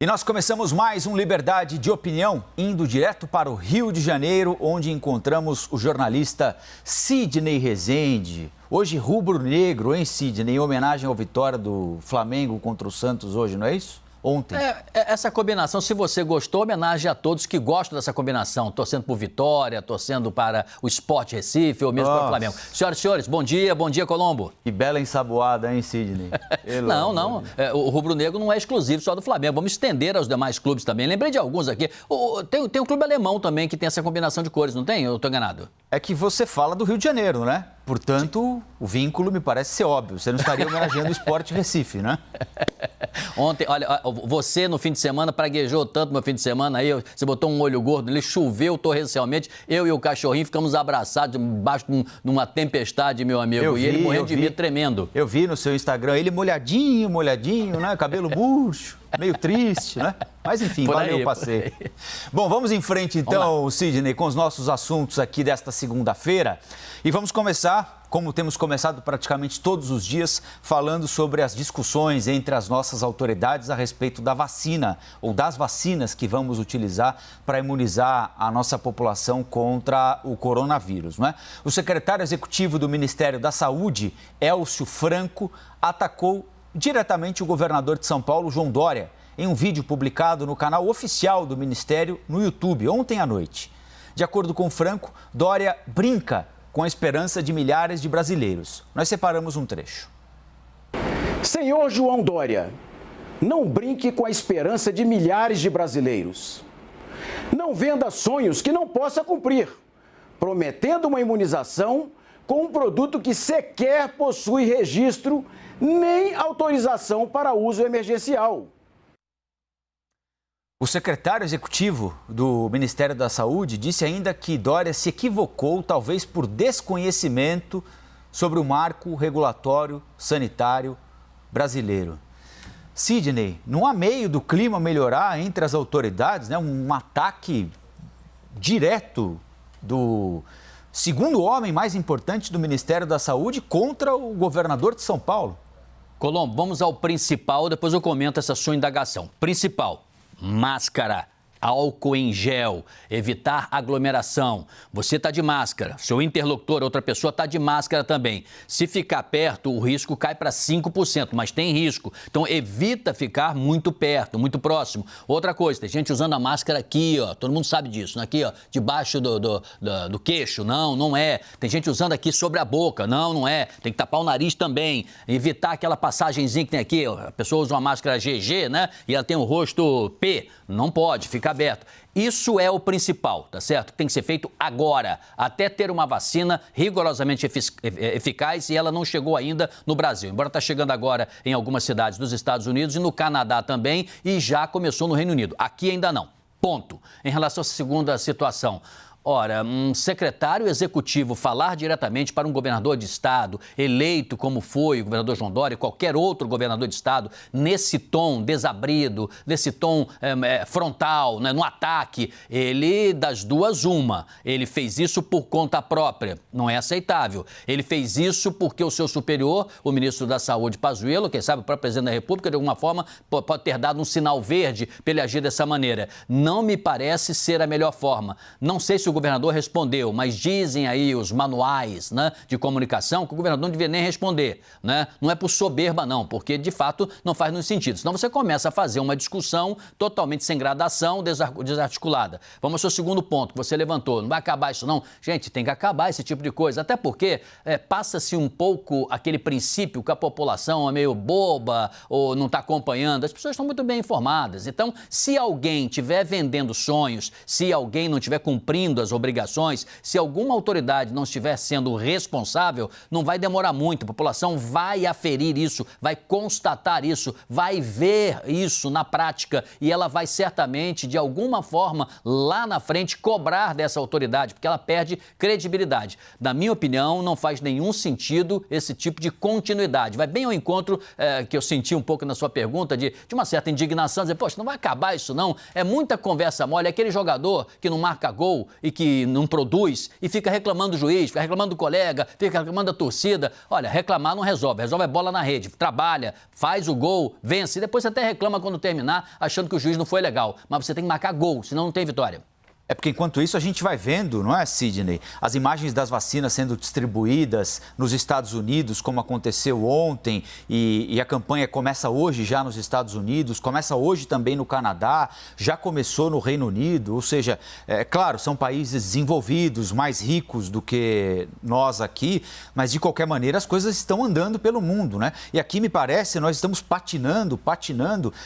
E nós começamos mais um Liberdade de Opinião, indo direto para o Rio de Janeiro, onde encontramos o jornalista Sidney Rezende. Hoje rubro-negro, hein, Sidney? Em homenagem à vitória do Flamengo contra o Santos hoje, não é isso? Ontem. Essa combinação, se você gostou, homenagem a todos que gostam dessa combinação, torcendo por Vitória, torcendo para o Sport Recife ou mesmo para o Flamengo. Senhoras e senhores, bom dia Colombo. Que bela ensaboada, hein, Sidney? Não, o rubro-negro não é exclusivo só do Flamengo, vamos estender aos demais clubes também. Lembrei de alguns aqui, tem um clube alemão também que tem essa combinação de cores, não tem? Eu estou enganado? É que você fala do Rio de Janeiro, né? Portanto, o vínculo me parece ser óbvio. Você não estaria homenageando o Sport Recife, né? Ontem, olha, você no fim de semana praguejou tanto no fim de semana aí, você botou um olho gordo, ele choveu torrencialmente, eu e o cachorrinho ficamos abraçados embaixo de uma tempestade, meu amigo, e ele morrendo de medo tremendo. Eu vi no seu Instagram, ele molhadinho, né? Cabelo murcho, meio triste, né? Mas enfim, valeu o passeio. Bom, vamos em frente então, Sidney, com os nossos assuntos aqui desta segunda-feira. E vamos começar, como temos começado praticamente todos os dias, falando sobre as discussões entre as nossas autoridades a respeito da vacina ou das vacinas que vamos utilizar para imunizar a nossa população contra o coronavírus, não é? O secretário executivo do Ministério da Saúde, Élcio Franco, atacou diretamente o governador de São Paulo, João Dória, em um vídeo publicado no canal oficial do Ministério no YouTube, ontem à noite. De acordo com Franco, Dória brinca com a esperança de milhares de brasileiros. Nós separamos um trecho. Senhor João Dória, não brinque com a esperança de milhares de brasileiros. Não venda sonhos que não possa cumprir, prometendo uma imunização com um produto que sequer possui registro nem autorização para uso emergencial. O secretário executivo do Ministério da Saúde disse ainda que Dória se equivocou, talvez por desconhecimento, sobre o marco regulatório sanitário brasileiro. Sidney, não há meio do clima melhorar entre as autoridades, né? Um ataque direto do segundo homem mais importante do Ministério da Saúde contra o governador de São Paulo. Colombo, vamos ao principal, depois eu comento essa sua indagação. Principal. Máscara, álcool em gel, evitar aglomeração. Você está de máscara, seu interlocutor, outra pessoa, está de máscara também. Se ficar perto, o risco cai para 5%, mas tem risco. Então, evita ficar muito perto, muito próximo. Outra coisa, tem gente usando a máscara aqui, ó, todo mundo sabe disso, né? Aqui, ó, debaixo do queixo. Não é. Tem gente usando aqui sobre a boca. Não é. Tem que tapar o nariz também. Evitar aquela passagenzinha que tem aqui, ó, a pessoa usa uma máscara GG, né? E ela tem o rosto P. Não pode, fica aberto. Isso é o principal, tá certo? Tem que ser feito agora, até ter uma vacina rigorosamente eficaz e ela não chegou ainda no Brasil. Embora está chegando agora em algumas cidades dos Estados Unidos e no Canadá também e já começou no Reino Unido. Aqui ainda não. Ponto. Em relação à segunda situação. Ora, um secretário executivo falar diretamente para um governador de estado, eleito como foi o governador João Dória, qualquer outro governador de estado, nesse tom desabrido, nesse tom frontal, né, no ataque, ele, das duas, uma. Ele fez isso por conta própria, não é aceitável. Ele fez isso porque o seu superior, o ministro da Saúde, Pazuello, quem sabe o próprio presidente da República, de alguma forma, pode ter dado um sinal verde para ele agir dessa maneira. Não me parece ser a melhor forma. Não sei se o governador respondeu, mas dizem aí os manuais, né, de comunicação que o governador não devia nem responder, né? Não é por soberba não, porque de fato não faz nenhum sentido. Senão você começa a fazer uma discussão totalmente sem gradação, desarticulada. Vamos ao seu segundo ponto que você levantou. Não vai acabar isso não? Gente, tem que acabar esse tipo de coisa, até porque passa-se um pouco aquele princípio que a população é meio boba ou não está acompanhando. As pessoas estão muito bem informadas. Então, se alguém estiver vendendo sonhos, se alguém não estiver cumprindo as obrigações, se alguma autoridade não estiver sendo responsável, não vai demorar muito. A população vai aferir isso, vai constatar isso, vai ver isso na prática e ela vai certamente, de alguma forma, lá na frente, cobrar dessa autoridade, porque ela perde credibilidade. Na minha opinião, não faz nenhum sentido esse tipo de continuidade. Vai bem ao encontro que eu senti um pouco na sua pergunta de uma certa indignação, dizer, poxa, não vai acabar isso não? É muita conversa mole, é aquele jogador que não marca gol e que não produz e fica reclamando do juiz, fica reclamando do colega, fica reclamando da torcida. Olha, reclamar não resolve, resolve a bola na rede, trabalha, faz o gol, vence, e depois você até reclama quando terminar, achando que o juiz não foi legal. Mas você tem que marcar gol, senão não tem vitória. É porque, enquanto isso, a gente vai vendo, não é, Sidney? As imagens das vacinas sendo distribuídas nos Estados Unidos, como aconteceu ontem, e a campanha começa hoje já nos Estados Unidos, começa hoje também no Canadá, já começou no Reino Unido, ou seja, claro, são países desenvolvidos, mais ricos do que nós aqui, mas, de qualquer maneira, as coisas estão andando pelo mundo, né? E aqui, me parece, nós estamos patinando,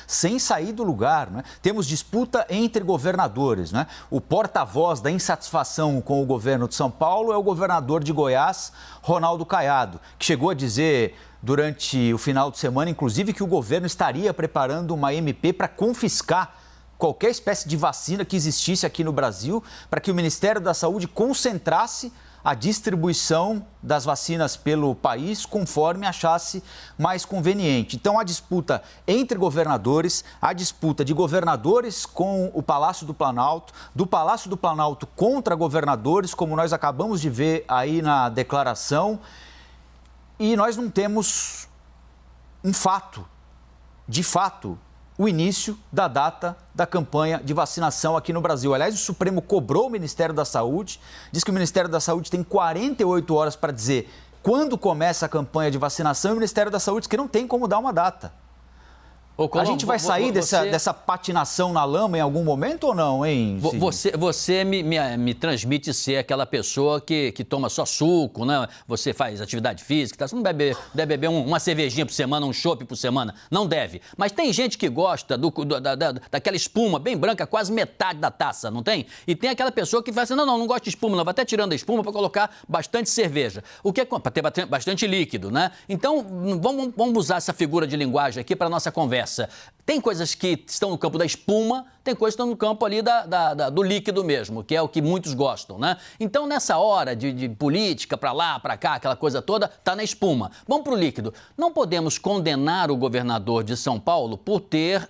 sem sair do lugar, né? Temos disputa entre governadores, né? O porta-voz da insatisfação com o governo de São Paulo é o governador de Goiás, Ronaldo Caiado, que chegou a dizer durante o final de semana, inclusive, que o governo estaria preparando uma MP para confiscar qualquer espécie de vacina que existisse aqui no Brasil, para que o Ministério da Saúde concentrasse a distribuição das vacinas pelo país conforme achasse mais conveniente. Então, a disputa entre governadores, a disputa de governadores com o Palácio do Planalto contra governadores, como nós acabamos de ver aí na declaração, e nós não temos um fato, de fato, o início da data da campanha de vacinação aqui no Brasil. Aliás, o Supremo cobrou o Ministério da Saúde, diz que o Ministério da Saúde tem 48 horas para dizer quando começa a campanha de vacinação, e o Ministério da Saúde diz que não tem como dar uma data. A gente vai sair dessa patinação na lama em algum momento ou não, hein? Você me transmite ser aquela pessoa que toma só suco, né? Você faz atividade física, você não deve beber uma cervejinha por semana, um chopp por semana. Não deve. Mas tem gente que gosta daquela espuma bem branca, quase metade da taça, não tem? E tem aquela pessoa que fala assim, não gosto de espuma, não. Vai até tirando a espuma para colocar bastante cerveja. O que é para ter bastante líquido, né? Então, vamos usar essa figura de linguagem aqui para nossa conversa. Tem coisas que estão no campo da espuma, tem coisas que estão no campo ali do líquido mesmo, que é o que muitos gostam, né? Então, nessa hora de política, para lá, para cá, aquela coisa toda, tá na espuma. Vamos para o líquido. Não podemos condenar o governador de São Paulo por ter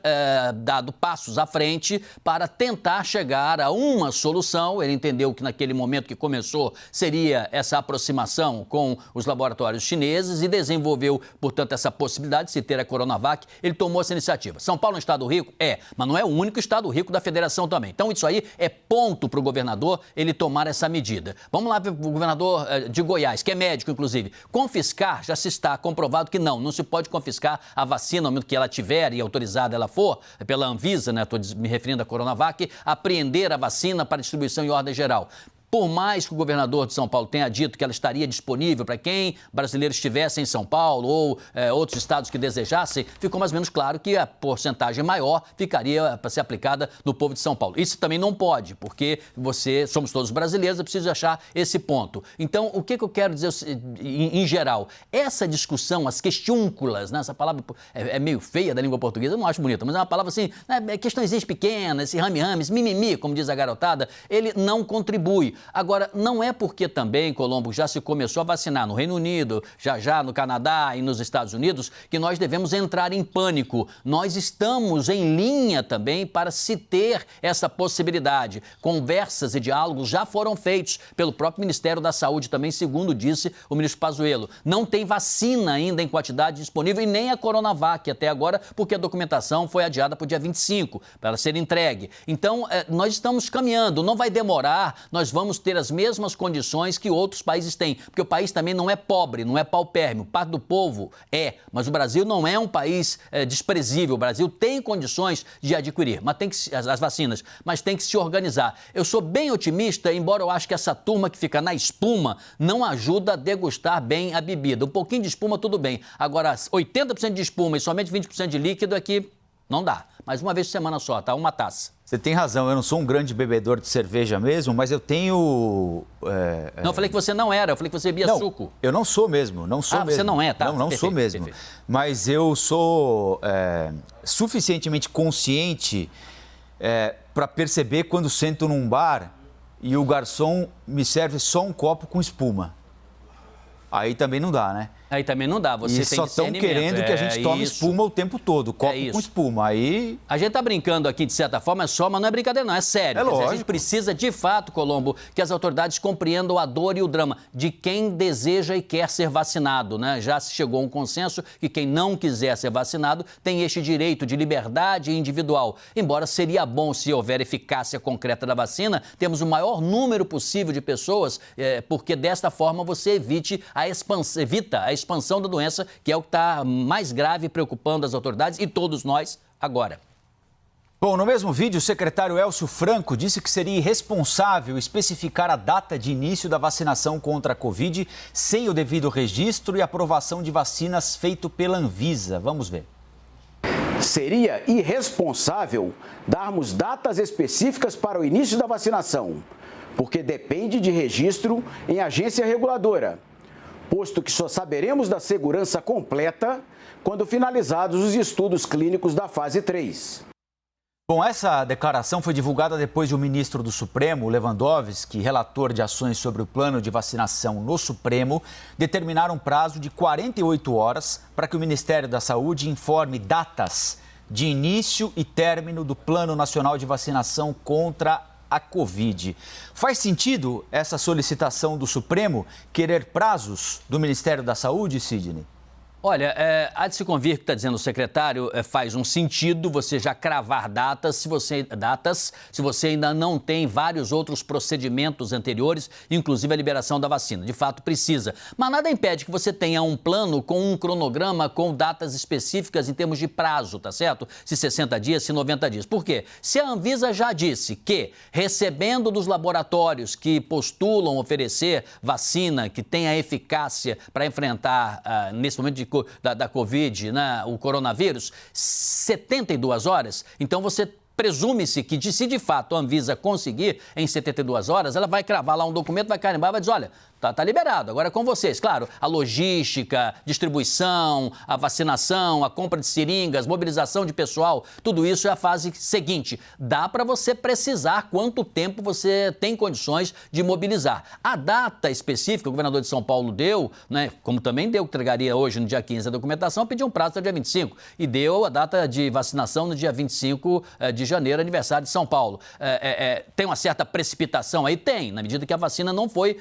dado passos à frente para tentar chegar a uma solução. Ele entendeu que naquele momento que começou seria essa aproximação com os laboratórios chineses e desenvolveu, portanto, essa possibilidade de se ter a Coronavac. Ele tomou essa iniciativa. São Paulo é um estado rico? É, mas não é o único estado rico da federação também. Então, isso aí é ponto para o governador ele tomar essa medida. Vamos lá para o governador de Goiás, que é médico, inclusive. Confiscar, já se está comprovado que não se pode confiscar a vacina no momento que ela tiver e autorizada ela for, pela Anvisa, né? Estou me referindo à Coronavac, apreender a vacina para distribuição em ordem geral. Por mais que o governador de São Paulo tenha dito que ela estaria disponível para quem brasileiro estivesse em São Paulo ou outros estados que desejassem, ficou mais ou menos claro que a porcentagem maior ficaria para ser aplicada no povo de São Paulo. Isso também não pode, porque somos todos brasileiros, é preciso achar esse ponto. Então, o que eu quero dizer em geral? Essa discussão, as questiúnculas, né? Essa palavra é meio feia da língua portuguesa, eu não acho bonita, mas é uma palavra assim, né? Questõezinhas pequenas, esse rame-rame, esse mimimi, como diz a garotada, ele não contribui. Agora, não é porque também, Colombo, já se começou a vacinar no Reino Unido, já no Canadá e nos Estados Unidos, que nós devemos entrar em pânico. Nós estamos em linha também para se ter essa possibilidade. Conversas e diálogos já foram feitos pelo próprio Ministério da Saúde também, segundo disse o ministro Pazuello. Não tem vacina ainda em quantidade disponível e nem a Coronavac até agora, porque a documentação foi adiada para o dia 25, para ela ser entregue. Então, nós estamos caminhando, não vai demorar, nós vamos ter as mesmas condições que outros países têm, porque o país também não é pobre, não é paupérrimo, parte do povo mas o Brasil não é um país desprezível, o Brasil tem condições de adquirir as vacinas, mas tem que se organizar. Eu sou bem otimista, embora eu acho que essa turma que fica na espuma não ajuda a degustar bem a bebida. Um pouquinho de espuma, tudo bem. Agora, 80% de espuma e somente 20% de líquido aqui, não dá. Mas uma vez por semana só, tá? Uma taça. Você tem razão, eu não sou um grande bebedor de cerveja mesmo, mas eu tenho... Não, eu falei que você não era, eu falei que você bebia suco. Eu não sou mesmo, não sou mesmo. Você não é, tá? Não sou mesmo. Perfeito. Mas eu sou suficientemente consciente para perceber quando sento num bar e o garçom me serve só um copo com espuma. Aí também não dá, né? Aí também não dá, você e tem só estão querendo que a gente tome espuma o tempo todo, copo com espuma. Aí... A gente tá brincando aqui, de certa forma, mas não é brincadeira não, é sério. É lógico. A gente precisa, de fato, Colombo, que as autoridades compreendam a dor e o drama de quem deseja e quer ser vacinado, né? Já se chegou a um consenso que quem não quiser ser vacinado tem este direito de liberdade individual. Embora seria bom, se houver eficácia concreta da vacina, temos o maior número possível de pessoas, porque desta forma você evita a expansão da doença, que é o que está mais grave preocupando as autoridades e todos nós agora. Bom, no mesmo vídeo, o secretário Elcio Franco disse que seria irresponsável especificar a data de início da vacinação contra a Covid sem o devido registro e aprovação de vacinas feito pela Anvisa. Vamos ver. Seria irresponsável darmos datas específicas para o início da vacinação, porque depende de registro em agência reguladora, posto que só saberemos da segurança completa quando finalizados os estudos clínicos da fase 3. Bom, essa declaração foi divulgada depois de o ministro do Supremo, Lewandowski, relator de ações sobre o plano de vacinação no Supremo, determinar um prazo de 48 horas para que o Ministério da Saúde informe datas de início e término do Plano Nacional de Vacinação contra a Covid. Faz sentido essa solicitação do Supremo querer prazos do Ministério da Saúde, Sidney? Olha, há de se convir que está dizendo o secretário, faz um sentido você já cravar datas se você ainda não tem vários outros procedimentos anteriores, inclusive a liberação da vacina. De fato, precisa. Mas nada impede que você tenha um plano com um cronograma com datas específicas em termos de prazo, tá certo? Se 60 dias, se 90 dias. Por quê? Se a Anvisa já disse que, recebendo dos laboratórios que postulam oferecer vacina que tenha eficácia para enfrentar, nesse momento da Covid, né, o coronavírus, 72 horas, então você presume-se que, se de fato a Anvisa conseguir em 72 horas, ela vai cravar lá um documento, vai carimbar, vai dizer, olha, tá liberado, agora é com vocês. Claro, a logística, distribuição, a vacinação, a compra de seringas, mobilização de pessoal, tudo isso é a fase seguinte. Dá para você precisar quanto tempo você tem condições de mobilizar. A data específica, o governador de São Paulo deu, né, como também deu, que entregaria hoje no dia 15 a documentação, pediu um prazo até o dia 25 e deu a data de vacinação no dia 25 de janeiro, aniversário de São Paulo. Tem uma certa precipitação aí? Tem, na medida que a vacina não foi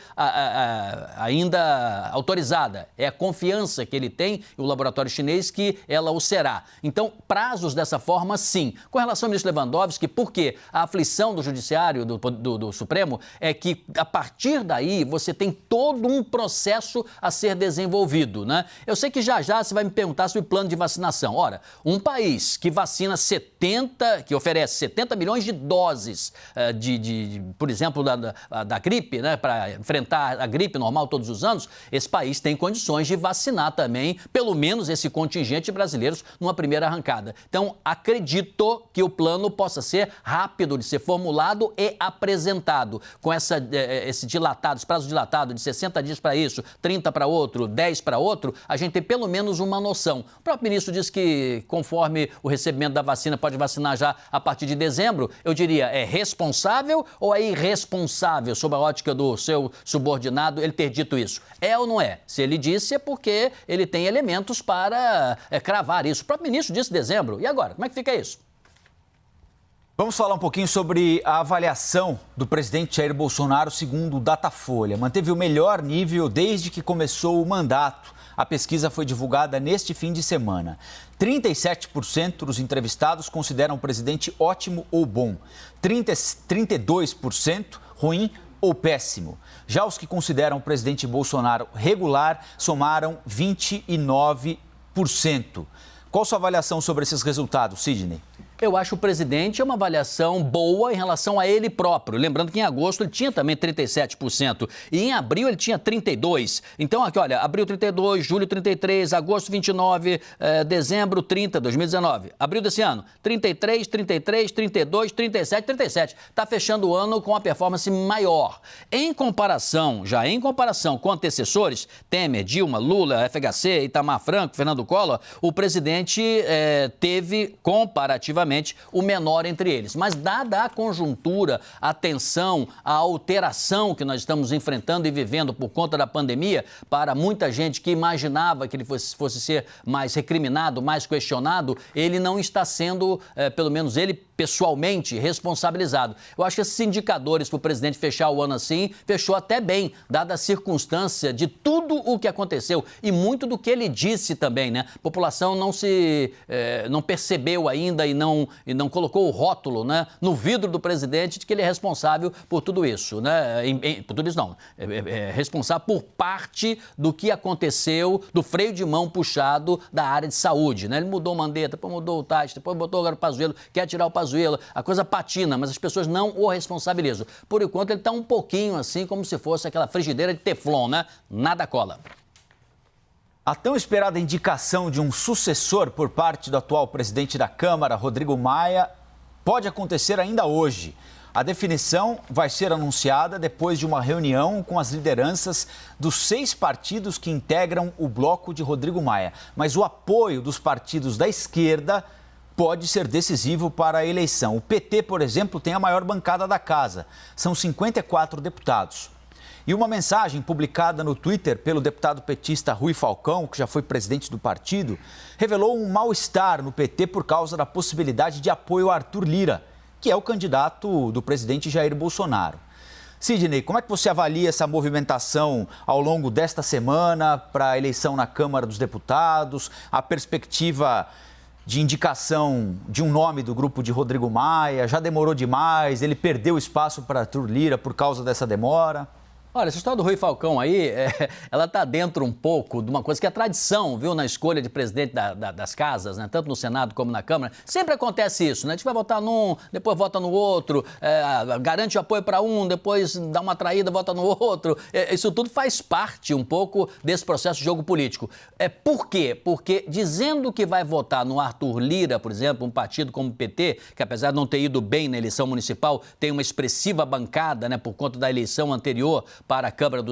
ainda autorizada. É a confiança que ele tem, e o laboratório chinês, que ela o será. Então, prazos dessa forma, sim. Com relação ao ministro Lewandowski, porque a aflição do judiciário, do Supremo, é que, a partir daí, você tem todo um processo a ser desenvolvido, né? Eu sei que já você vai me perguntar sobre o plano de vacinação. Ora, um país que vacina que oferece 70 milhões de doses por exemplo, da gripe, né, para enfrentar a gripe normal todos os anos, esse país tem condições de vacinar também, pelo menos esse contingente de brasileiros, numa primeira arrancada. Então, acredito que o plano possa ser rápido de ser formulado e apresentado. Com esse prazo dilatado de 60 dias para isso, 30 para outro, 10 para outro, a gente tem pelo menos uma noção. O próprio ministro disse que, conforme o recebimento da vacina, pode vacinar já a partir de dezembro. Eu diria, é responsável ou é irresponsável, sob a ótica do seu subordinado, ele ter dito isso? É ou não é? Se ele disse, é porque ele tem elementos para cravar isso. O próprio ministro disse dezembro. E agora? Como é que fica isso? Vamos falar um pouquinho sobre a avaliação do presidente Jair Bolsonaro segundo o Datafolha. Manteve o melhor nível desde que começou o mandato. A pesquisa foi divulgada neste fim de semana. 37% dos entrevistados consideram o presidente ótimo ou bom. 32% ruim ou péssimo. Já os que consideram o presidente Bolsonaro regular somaram 29%. Qual sua avaliação sobre esses resultados, Sidney? Eu acho o presidente uma avaliação boa em relação a ele próprio. Lembrando que em agosto ele tinha também 37% e em abril ele tinha 32%. Então aqui, olha, abril 32%, julho 33%, agosto 29%, dezembro 30%, 2019. Abril desse ano, 33%, 33%, 32%, 37%, 37%. Está fechando o ano com a performance maior. Em comparação com antecessores, Temer, Dilma, Lula, FHC, Itamar Franco, Fernando Collor, o presidente teve comparativamente relativamente o menor entre eles. Mas dada a conjuntura, a tensão, a alteração que nós estamos enfrentando e vivendo por conta da pandemia, para muita gente que imaginava que ele fosse ser mais recriminado, mais questionado, ele não está sendo, pelo menos ele pessoalmente, responsabilizado. Eu acho que esses indicadores para o presidente fechar o ano assim, fechou até bem, dada a circunstância de tudo o que aconteceu e muito do que ele disse também, né? A população não percebeu ainda e não colocou o rótulo, né, no vidro do presidente de que ele é responsável por tudo isso, né? Por tudo isso não, responsável por parte do que aconteceu, do freio de mão puxado da área de saúde, né? Ele mudou o Mandetta, depois mudou o Tati, depois botou agora o Pazuello, quer tirar o Pazuello, a coisa patina, mas as pessoas não o responsabilizam. Por enquanto ele está um pouquinho assim, como se fosse aquela frigideira de teflon, né? Nada cola. A tão esperada indicação de um sucessor por parte do atual presidente da Câmara, Rodrigo Maia, pode acontecer ainda hoje. A definição vai ser anunciada depois de uma reunião com as lideranças dos 6 partidos que integram o bloco de Rodrigo Maia. Mas o apoio dos partidos da esquerda pode ser decisivo para a eleição. O PT, por exemplo, tem a maior bancada da casa. São 54 deputados. E uma mensagem publicada no Twitter pelo deputado petista Rui Falcão, que já foi presidente do partido, revelou um mal-estar no PT por causa da possibilidade de apoio a Arthur Lira, que é o candidato do presidente Jair Bolsonaro. Sidney, como é que você avalia essa movimentação ao longo desta semana para a eleição na Câmara dos Deputados, a perspectiva de indicação de um nome do grupo de Rodrigo Maia? Já demorou demais, ele perdeu espaço para Arthur Lira por causa dessa demora? Olha, essa história do Rui Falcão aí, ela está dentro um pouco de uma coisa que é tradição, viu, na escolha de presidente das casas, né? Tanto no Senado como na Câmara. Sempre acontece isso, né? A gente vai votar num, depois vota no outro, garante o apoio para um, depois dá uma traída, vota no outro. Isso tudo faz parte um pouco desse processo de jogo político. Por quê? Porque dizendo que vai votar no Arthur Lira, por exemplo, um partido como o PT, que apesar de não ter ido bem na eleição municipal, tem uma expressiva bancada, né, por conta da eleição anterior para a Câmara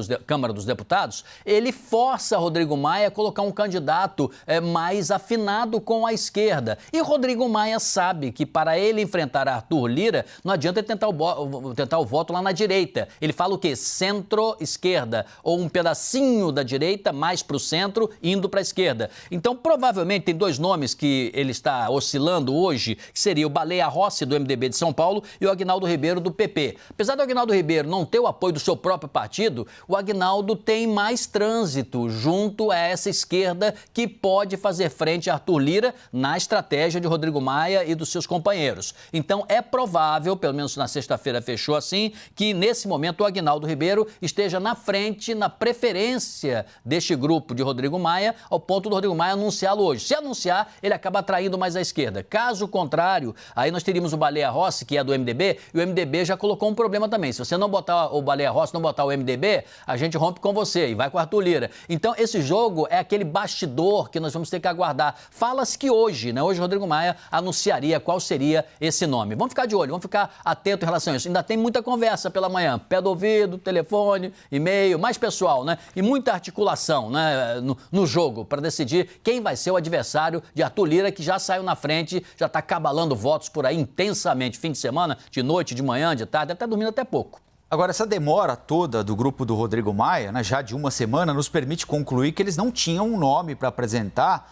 dos Deputados, ele força Rodrigo Maia a colocar um candidato mais afinado com a esquerda. E Rodrigo Maia sabe que para ele enfrentar Arthur Lira, não adianta ele tentar o voto lá na direita. Ele fala o quê? Centro-esquerda, ou um pedacinho da direita mais para o centro, indo para a esquerda. Então, provavelmente, tem 2 nomes que ele está oscilando hoje, que seria o Baleia Rossi, do MDB de São Paulo, e o Aguinaldo Ribeiro, do PP. Apesar do Aguinaldo Ribeiro não ter o apoio do seu próprio partido, o Aguinaldo tem mais trânsito junto a essa esquerda que pode fazer frente a Arthur Lira na estratégia de Rodrigo Maia e dos seus companheiros. Então é provável, pelo menos na sexta-feira fechou assim, que nesse momento o Aguinaldo Ribeiro esteja na frente, na preferência deste grupo de Rodrigo Maia, ao ponto do Rodrigo Maia anunciá-lo hoje. Se anunciar, ele acaba atraindo mais a esquerda. Caso contrário, aí nós teríamos o Baleia Rossi, que é do MDB, e o MDB já colocou um problema também. Se você não botar o Baleia Rossi, não botar o MDB, a gente rompe com você e vai com o Arthur Lira. Então, esse jogo é aquele bastidor que nós vamos ter que aguardar. Fala-se que hoje, né? Hoje, Rodrigo Maia anunciaria qual seria esse nome. Vamos ficar de olho, vamos ficar atentos em relação a isso. Ainda tem muita conversa pela manhã. Pé do ouvido, telefone, e-mail, mais pessoal, né? E muita articulação, né? No jogo, para decidir quem vai ser o adversário de Arthur Lira, que já saiu na frente, já está cabalando votos por aí intensamente. Fim de semana, de noite, de manhã, de tarde, até dormindo até pouco. Agora, essa demora toda do grupo do Rodrigo Maia, né, já de uma semana, nos permite concluir que eles não tinham um nome para apresentar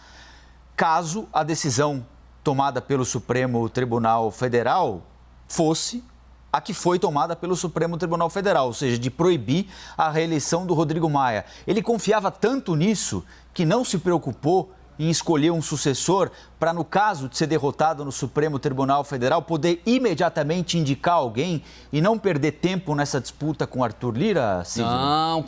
caso a decisão tomada pelo Supremo Tribunal Federal fosse a que foi tomada pelo Supremo Tribunal Federal, ou seja, de proibir a reeleição do Rodrigo Maia. Ele confiava tanto nisso que não se preocupou em escolher um sucessor para, no caso de ser derrotado no Supremo Tribunal Federal, poder imediatamente indicar alguém e não perder tempo nessa disputa com Arthur Lira, Sidney? Não.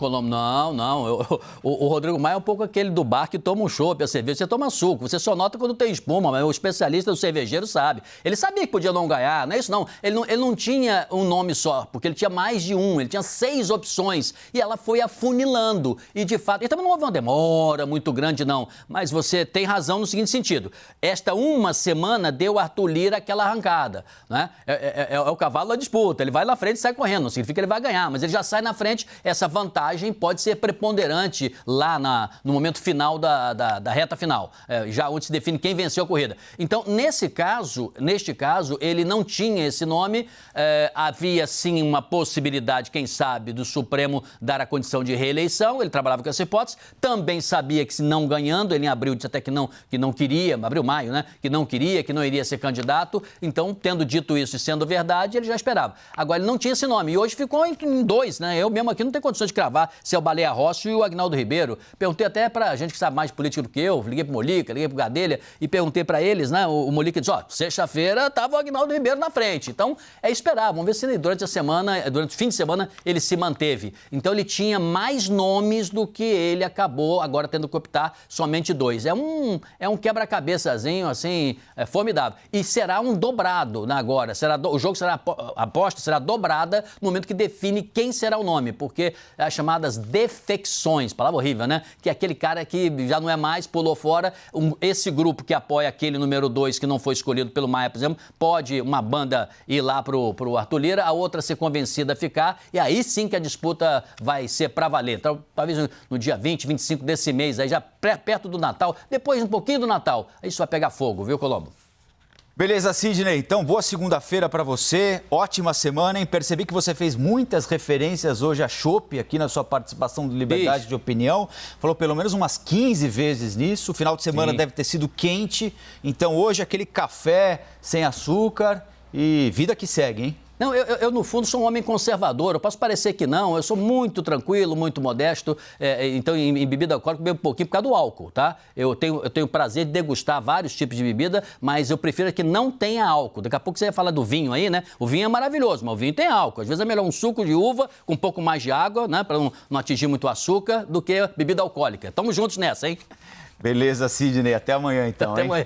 O Rodrigo Maia é um pouco aquele do bar que toma um chopp, a cerveja, você toma suco. Você só nota quando tem espuma, mas o especialista do cervejeiro sabe. Ele sabia que podia não ganhar, não é isso não. Ele não tinha um nome só, porque ele tinha mais de um, ele tinha 6 opções e ela foi afunilando. E de fato, e também não houve uma demora muito grande não, mas você tem razão no seguinte sentido. esta uma semana deu Arthur Lira aquela arrancada, né? É o cavalo da disputa, ele vai na frente e sai correndo, não significa que ele vai ganhar, mas ele já sai na frente, essa vantagem pode ser preponderante lá no momento final da reta final, já onde se define quem venceu a corrida. Então, neste caso, ele não tinha esse nome, havia sim uma possibilidade, quem sabe, do Supremo dar a condição de reeleição, ele trabalhava com essa hipótese, também sabia que se não ganhando, ele em abril disse até que não queria, abril, maio, né, que não queria, que não iria ser candidato, então, tendo dito isso e sendo verdade, ele já esperava. Agora, ele não tinha esse nome, e hoje ficou em dois, né, eu mesmo aqui não tenho condições de cravar se é o Baleia Rossi e o Agnaldo Ribeiro. Perguntei até pra gente que sabe mais de política do que eu, liguei pro Molica, liguei pro Gadelha e perguntei pra eles, né, o Molica disse, sexta-feira tava o Agnaldo Ribeiro na frente, então é esperar, vamos ver se durante a semana, durante o fim de semana, ele se manteve. Então, ele tinha mais nomes do que ele acabou agora tendo que optar somente dois. É um quebra-cabeçazinho, assim, formidável. E será um dobrado, né, agora. O jogo será, a aposta será dobrada no momento que define quem será o nome, porque as chamadas defecções, palavra horrível, né? Que é aquele cara que já não é mais, pulou fora. Esse grupo que apoia aquele número 2 que não foi escolhido pelo Maia, por exemplo, pode uma banda ir lá pro Arthur Lira, a outra ser convencida a ficar, e aí sim que a disputa vai ser para valer. Então, talvez no dia 20, 25 desse mês, aí já perto do Natal, depois um pouquinho do Natal, aí isso vai pegar fogo, viu, Colombo? Beleza, Sidney. Então, boa segunda-feira para você. Ótima semana, hein? Percebi que você fez muitas referências hoje a chopp aqui na sua participação do Liberdade de Opinião. Falou pelo menos umas 15 vezes nisso. O final de semana deve ter sido quente. Então, hoje, aquele café sem açúcar e vida que segue, hein? Não, eu, no fundo, sou um homem conservador. Eu posso parecer que não. Eu sou muito tranquilo, muito modesto. Então, em bebida alcoólica, eu bebo um pouquinho por causa do álcool, tá? Eu tenho o prazer de degustar vários tipos de bebida, mas eu prefiro que não tenha álcool. Daqui a pouco você ia falar do vinho aí, né? O vinho é maravilhoso, mas o vinho tem álcool. Às vezes é melhor um suco de uva com um pouco mais de água, né? Para não atingir muito açúcar, do que bebida alcoólica. Tamo juntos nessa, hein? Beleza, Sidney. Até amanhã, então, Até hein? amanhã.